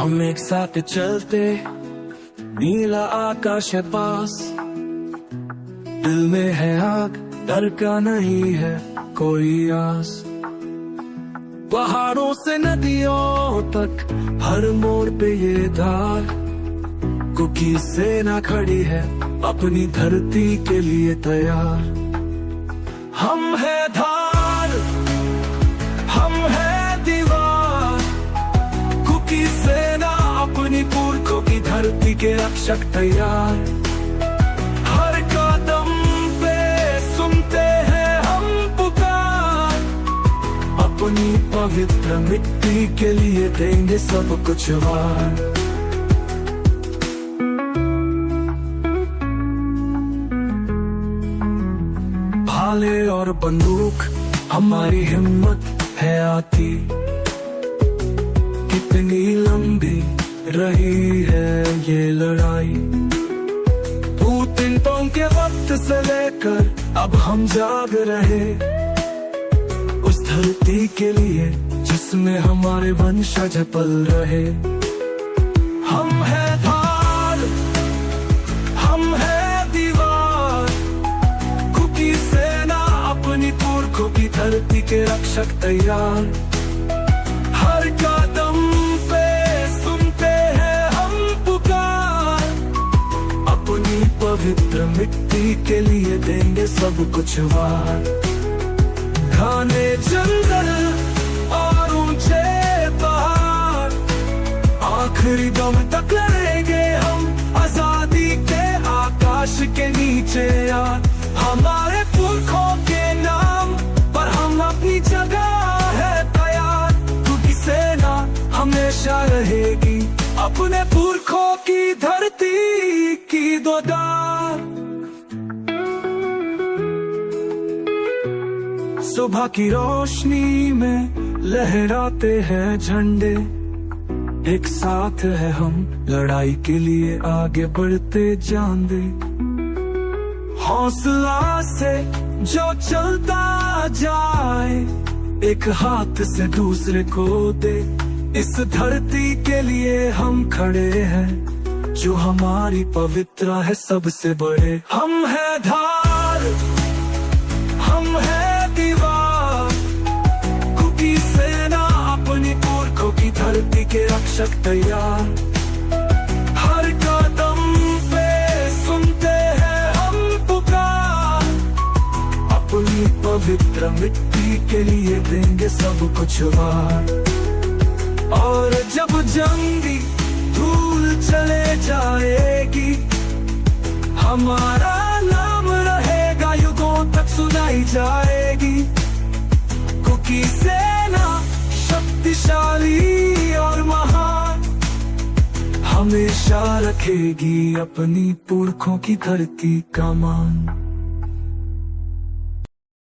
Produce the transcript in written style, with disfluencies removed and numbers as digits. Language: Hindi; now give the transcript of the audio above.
हम एक साथ चलते, नीला आकाश है पास, दिल में है आग, डर का नहीं है कोई आस। पहाड़ों से नदियों तक हर मोड़ पे ये धार, कुकी सेना खड़ी है अपनी धरती के लिए तैयार। हम है धार, हम है दीवार, कुकी सेना अपनी पुरखों की धरती के रक्षक तैयार। हर कदम पे सुनते हैं हम पुकार, अपनी पवित्र मिट्टी के लिए देंगे सब कुछ वार। भाले और बंदूक हमारी हिम्मत है आती, कितनी लंबी रही है ये लड़ाई। पुतिन के वक्त से लेकर अब हम जाग रहे, उस धरती के लिए जिसमें हमारे वंशज पल रहे। हम है धार, हम है दीवार, कुकी सेना अपनी पुरखों की धरती के रक्षक तैयार। हर कदम पे सुनते हैं हम पुकार, अपनी पवित्र मिट्टी के लिए देंगे सब कुछ वार। घने जंगल और ऊंचे पहाड़, आखिरी दम तक लड़ेंगे हम आजादी के आकाश के नीचे यार। हमारे पुरखों के नाम पर हम अपनी जगह है तैयार, क्योंकि सेना हमेशा रहेगी अपने पुरखों की धरती की दोदार। सुबह की रोशनी में लहराते हैं झंडे, एक साथ है हम लड़ाई के लिए आगे बढ़ते जान दे। हौसला से जो चलता जाए, एक हाथ से दूसरे को दे, इस धरती के लिए हम खड़े हैं, जो हमारी पवित्र है सबसे बड़े। हम है धार, हम है दीवार, कुकी सेना अपनी पुरखों की धरती के रक्षक तैयार। हर कदम पे सुनते हैं हम पुकार, अपनी पवित्र मिट्टी के लिए देंगे सब कुछ वार। और जब जंगी धूल चले जाएगी, हमारा नाम रहेगा युगों तक सुनाई जाएगी। कुकी सेना शक्तिशाली और महान, हमेशा रखेगी अपनी पुरखों की धरती का मान।